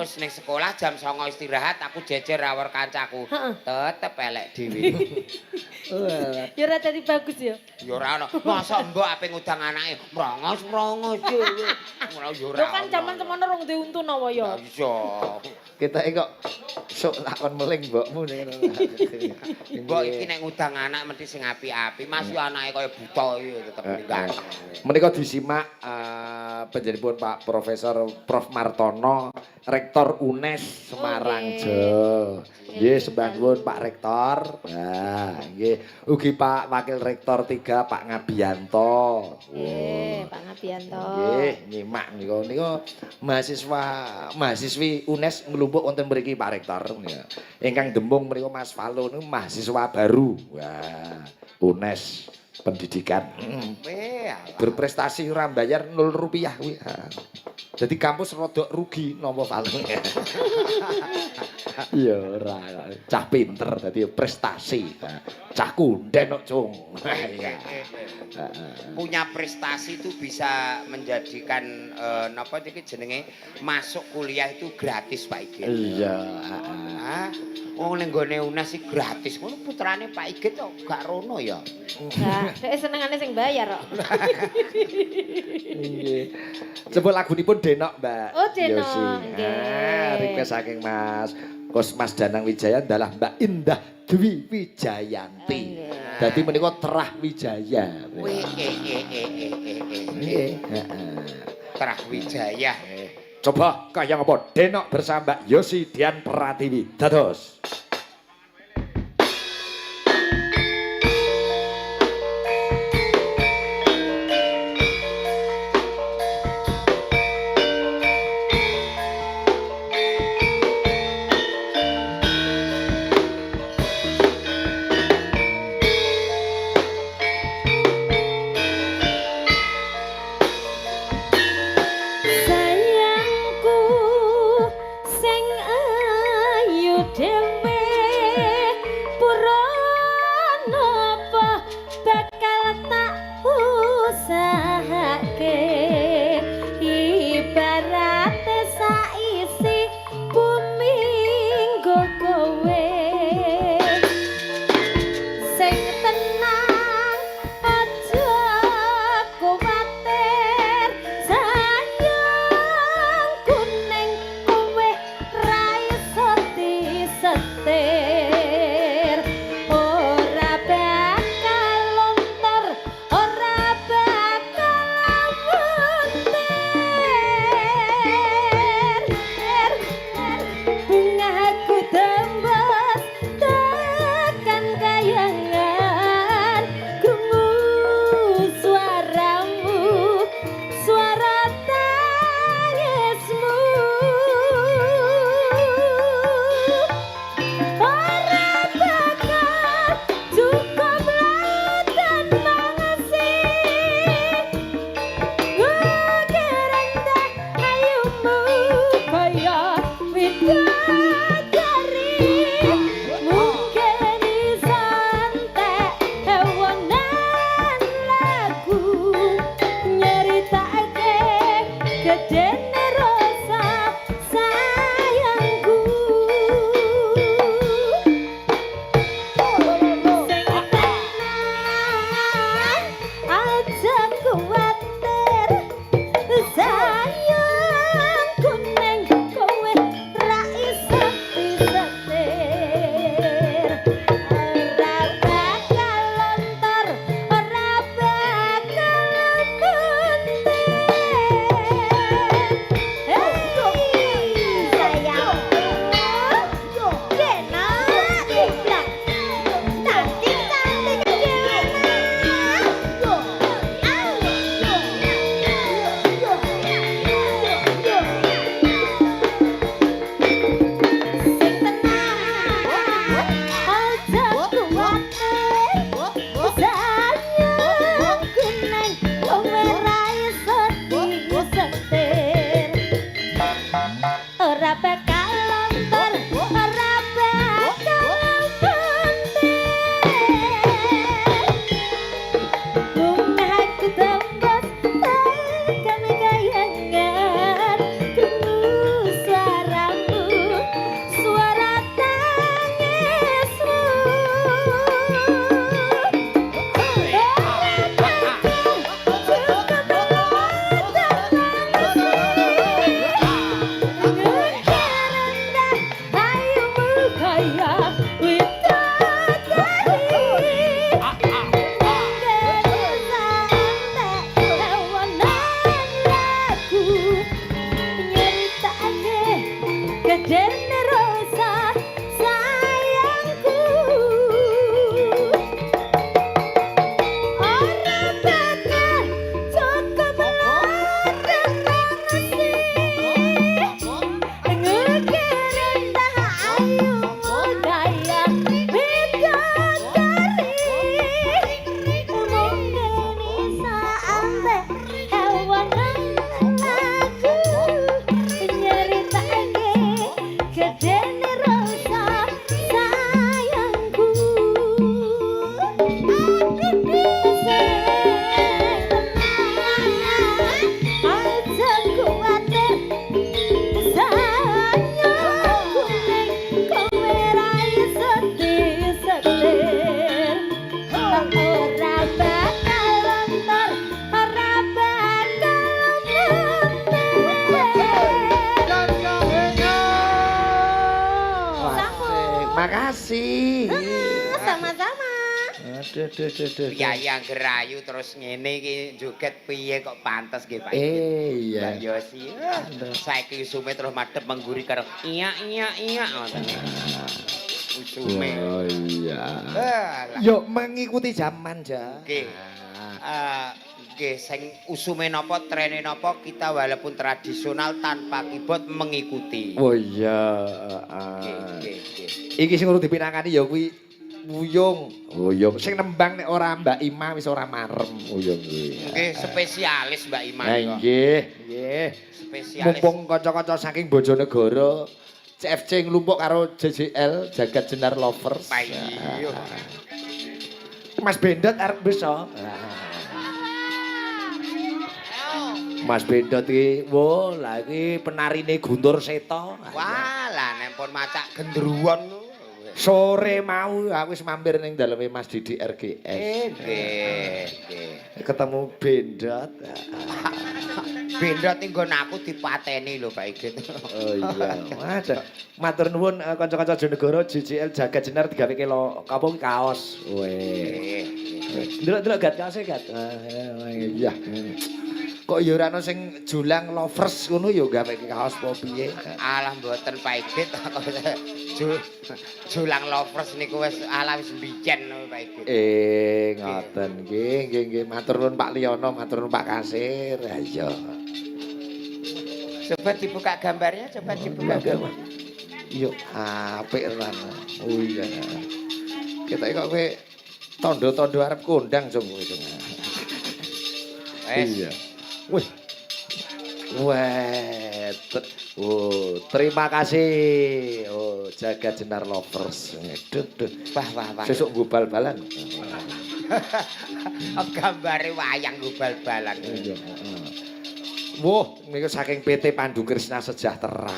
Terus ning sekolah jam 09.00 istirahat aku jejer rawor kancaku. Heeh. Tetep elek dhewe. Ya ora dadi bagus ya. Ya ora ana. Masa mbok ape ngudang anake mrongos-mrongos dhewe. Ora ya ora. Lho kan jaman semono rong duwe untu nawa ya. Iya. Kita kok sok takon meling mbokmu ning ngono. Mbok iki nek ngudang anak mesti sing apik-apik. Mas yo anake kaya buta iki tetep ninggal. Menika disimak panjenenganipun Pak Profesor Prof Martono, Rektor UNES Semarang, Jo. Nggih, sembah nuwun Pak Rektor. Nah, nggih. Ugi Pak Wakil Rektor 3 Pak Ngabianto. Pak Ngabianto. Nggih, nyimak niku mahasiswi UNES nglumpuk wonten mriki Pak Rektor. Ingkang dembung menika Mas Valo niku mahasiswa baru. Wah, UNES pendidikan. Berprestasi ora bayar 0 rupiah kuwi. Jadi kampus rodok rugi nopo Valo. Ya ora, cah pinter dadi prestasi. Cah kunden kok, Cung. Punya prestasi itu bisa menjadikan napa iki jenenge masuk kuliah itu gratis Pak Igit. Iya, Wong ning gone UNES iki gratis. Ngono putrane Pak Igit kok gak rono ya. Nah, dhek senengane sing bayar kok. Nggih. Coba lagunipun Denok, Mbak. Oh, Denok, Yosi. nggih. Request saking Mas Danang Wijaya adalah Mbak Indah Dwi Wijayanti. Dadi menika Terah Wijaya. Nggih. Terah Wijaya. Coba kaya ngapa Denok bersama Mbak Yosi Dian Pratiwi. Dados. Sayangku dhewe purana apa bakal tak usahake ibarat saisi bumi nggo kowe sing tenang aja kuwatir sayang kuning kowe ra iso disetir ora bakal lontor ora bakal muntir bungaku tembus tekan kayangan krungu suaramu suara tangismu ora bakal cukup lautan mangasih ngerendah ayumu kaya widadari mungkin isantek hewanan lagu nyeritake gedene rasa sayangku sing tenang aja kuwatir sayang kuning kowe ra iso disetir ora bakal lontor ora bakal muntir sayangku kena iblak cantik cantik sing tenang aja kuwatir sayang kuning kowe ra iso disetir ora bakal lontor ora bakal muntir bungaku tembus tekan kayangan krungu suaramu suara tangismu ora bakal cukup lautan ngerendah ayumu kaya widadari gedene rasa sayangku ora bakal cukup lautan mangasih ngerendah ayumu kaya widadari mungkin isa ambek hewanan lagu nyeritake gedene rasa sayangku aja kuwatir sayang kuning kowe ra iso disetir ora bakal lontor ora bakal muntir Makasih. sama-sama Aduh. Yayang gerayu terus ngene iki joget piye kok pantes nggih Pak. Iya. Mbak Yosi. Saiki usume terus madhep mengguri karo iya ngoten. Usume. Oh iya. Lah. Yo mengikuti zaman, Ja. Nggih. Nggih sing usume napa trene napa kita walaupun tradisional tanpa keyboard mengikuti. Oh iya. Nggih. Iki sing urung dipinangani ya kuwi Wuyung. Sing nembang nek ora Mbak Ima wis ora marem Wuyung kuwi. Nggih spesialis Mbak Ima Nah niku. nggih. Spesialis. Mumpung kanca-kanca saking Bojonegoro CFC nglumpuk karo JJL Jagat Jenar Lovers. Payo. Mas Bendot arep bisa. Mas Bendot iki, wo, lah iki penarine Guntur Seta. Wah, lah nek pun macak gendruwon. Sore mau aku wis mampir ning daleme Mas Didi RGS. Nggih. Ketemu Bendot. Bendot nggon aku dipateni lho Pak Igit. Oh iya. Waduh. Matur nuwun kanca-kanca Jonegoro JJL Jagat Jenar digaweke apa kaos. Weh. Delok-delok gat kaose gat. Iya. Kok ya ora ana sing julang lovers ngono ya gaweke kaos apa piye? Alah mboten Pak Igit. Julang lovers niku wis ala wis mbiyen Pak Igit. Ngoten nggih. Matur nuwun Pak Liyono, matur nuwun Pak Kasir. Ha iya. Coba dibuka gambarnya, coba dibuka gambar. Iya, apik tenan. Oh iya. Ketoke kok kowe tondo-tondo arep kondang jong kowe. Iya. Wih. Oh, terima kasih. Oh, Jagat Jenar Lovers. Duh. Wah. Sesuk nggo bal-balan. Gambare wayang nggo bal-balan. Iya, Wah, niku saking PT Pandu Krisna Sejahtera.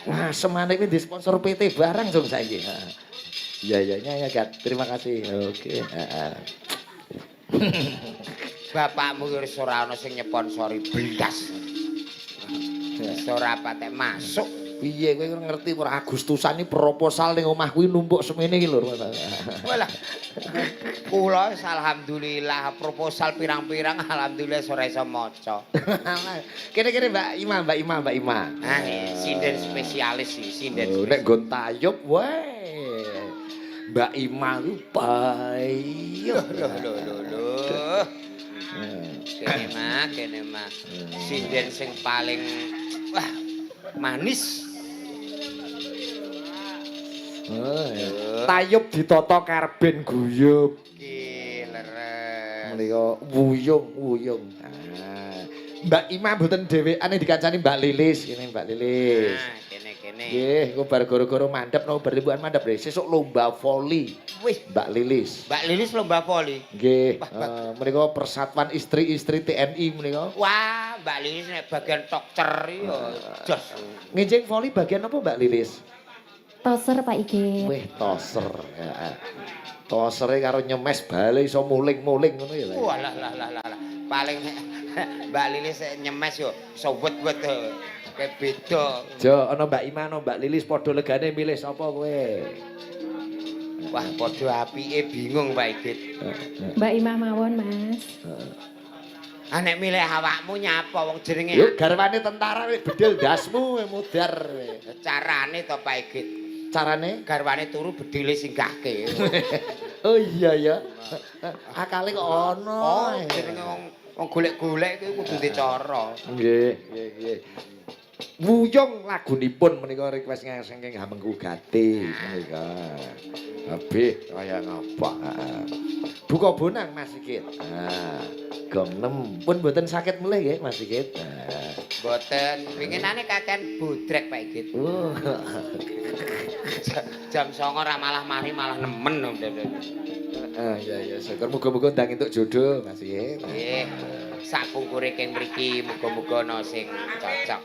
Wah, semane iki disponsor PT barang jong saiki. Iya, Gat. Terima kasih. Oke. Bapakmu wis ora ana sing nyponsori blas. Wis ora patek masuk. Piye kowe ngerti ora Agustusan iki proposal ning omah kuwi numpuk semene iki lho. Walah. Kula alhamdulillah proposal pirang-pirang alhamdulillah ora iso maca. Kene-kene Mbak Ima. Ah, sinden spesialis sih, sinden. Nek nggon tayub wae. Mbak Ima ku payu. Loh. Kene mah. Sinden sing paling wah manis. Tayub ditata karben guyub. Ki leres. Menika wuyung. Mbak Ima mboten dhewekane dikancani Mbak Lilis, kene Mbak Lilis. Nah, kene. Nggih, engko bar gara-gara mandhap no berlibuan mandhap deh. Sesuk lomba voli. Wih, Mbak Lilis. Mbak Lilis lomba voli. Nggih, menika persatuan istri-istri TNI menika. Wah, Mbak Lilis nek bagian tokcer yo jos. Nginjing voli bagian apa Mbak Lilis? Toser Pak Igit. Wih, toser. Heeh. Tosere karo nyemes bale iso muling-muling ngono ya. Wah, lah. Paling Mbak Lilis nyemes yo iso wet-wet kayak beda. Jo, ana Mbak Ima, ana Mbak Lilis padha legane milih sapa kowe? Wah, padha apike bingung Pak Igit. Mbak Imah mawon, Mas. Ah nek milih awakmu nyapa wong jenenge. Yuk garwane tentara bedil dasmu mudar. Carane to Pak Igit. Carane Garwane turu bedile singgahke. Oh iya ya. Akale kok ono. Oh, jenenge wong golek-golek kuwi kudu dicara. Nggih. Wuyung lagunipun menika request saking Hamengku Gati menika. Habis kaya ngapa? Buka bonang Mas Sigit. Gom 6 pun mboten sakit mulih nggih Mas Sigit. Mboten, winginane kaken bodrek Pak Igit. Jam 09.00 ra malah mari malah nemen. Iya, syukur muga-muga ndang entuk jodoh Mas Sigit. Nggih. Sakungkure keng mriki muga-muga ana sing cocok.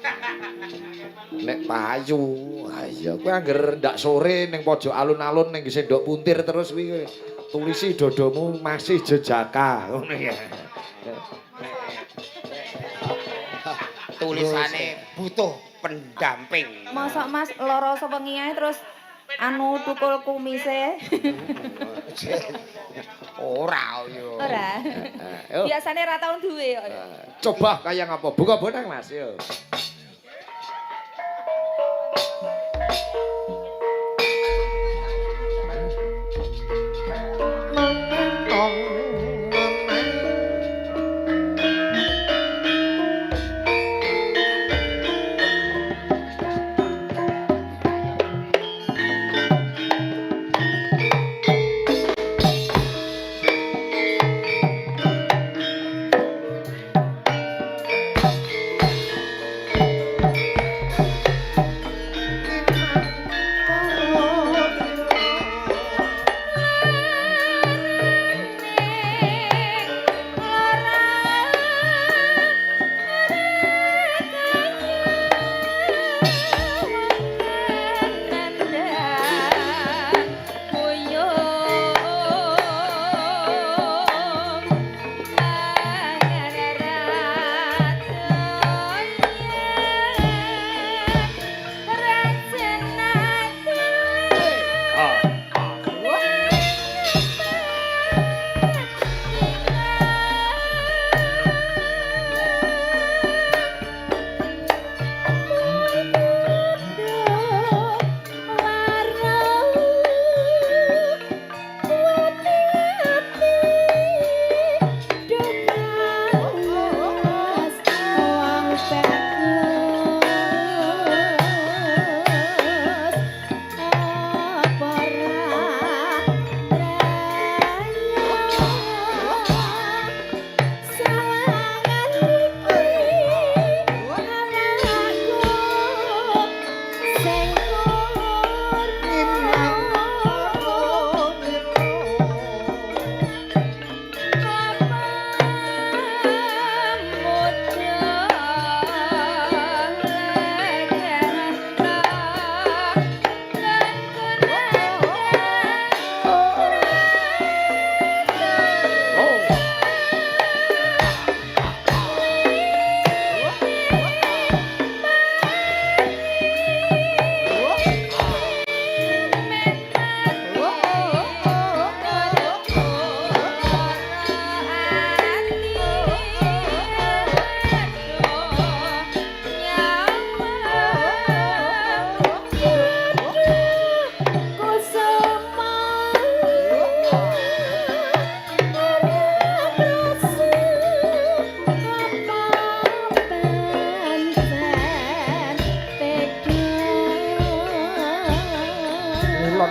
Nek payu, ayo kowe angger ndak sore ning pojok alun-alun ning sendok puntir terus kuwi tulisi dodomu masih jejaka ngono ya. Tulisane butuh pendamping. Mosok Mas lara sewengi ae terus anu tukul kumise. Ora yo. Ora. Biasane ra tau duwe kok. Coba kaya ngapa? Buka bonang Mas yo.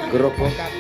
Gerobokan.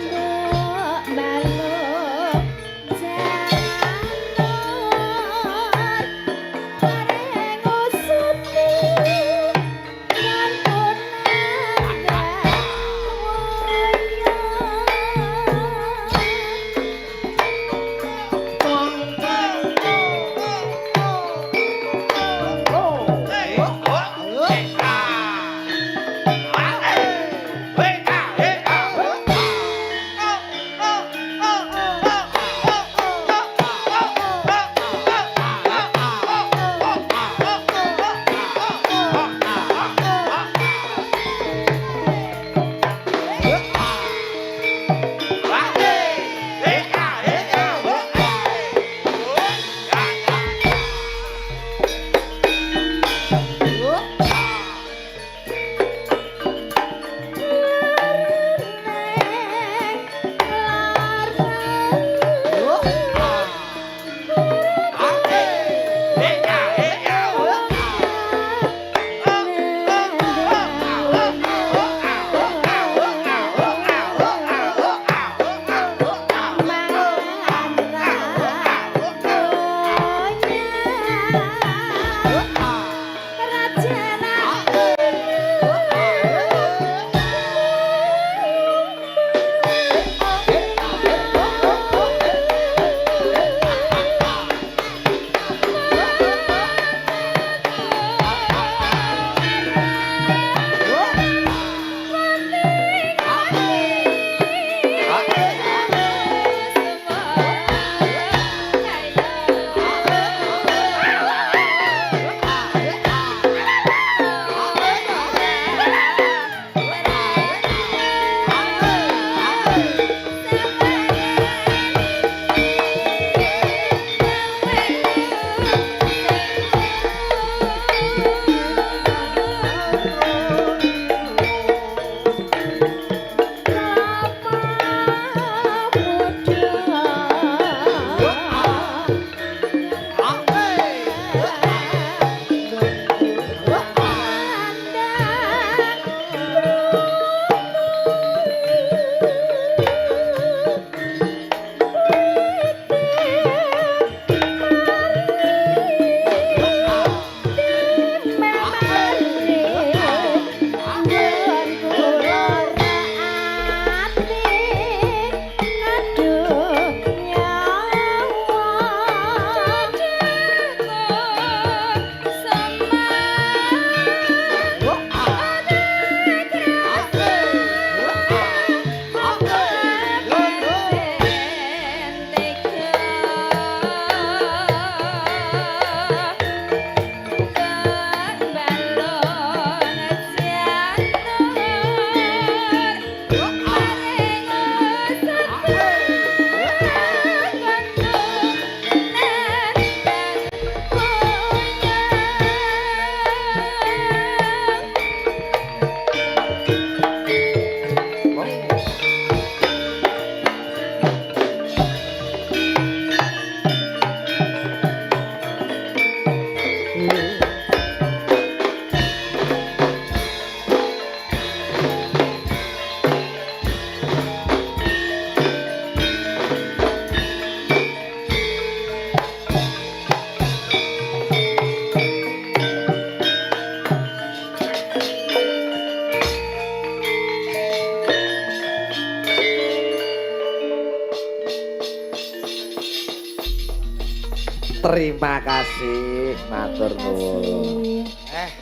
Terima kasih, matur nuwun.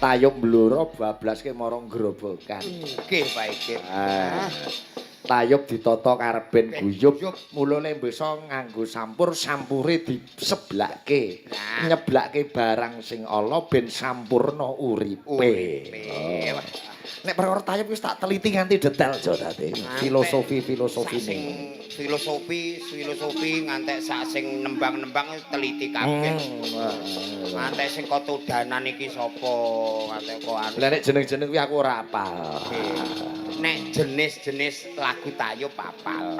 Tayub bluro bablaske marang gerobokan. Nggih, Pak Ikit. Tayub ditata karepen guyub, mulane bisa nganggo sampur, sampure diseblake. Nyeblake barang sing ala ben sampurna uripe. Nek perkara tayub wis tak teliti nganti detail aja dadi. Filosofine. Filosofi ngantek sak sing nembang-nembang teliti kabeh. Ngantek sing kotodanan iki sapa, ngantek kok anu. Lah nek jeneng-jeneng kuwi aku ora apal. Nek jenis-jenis lagu tayub apal.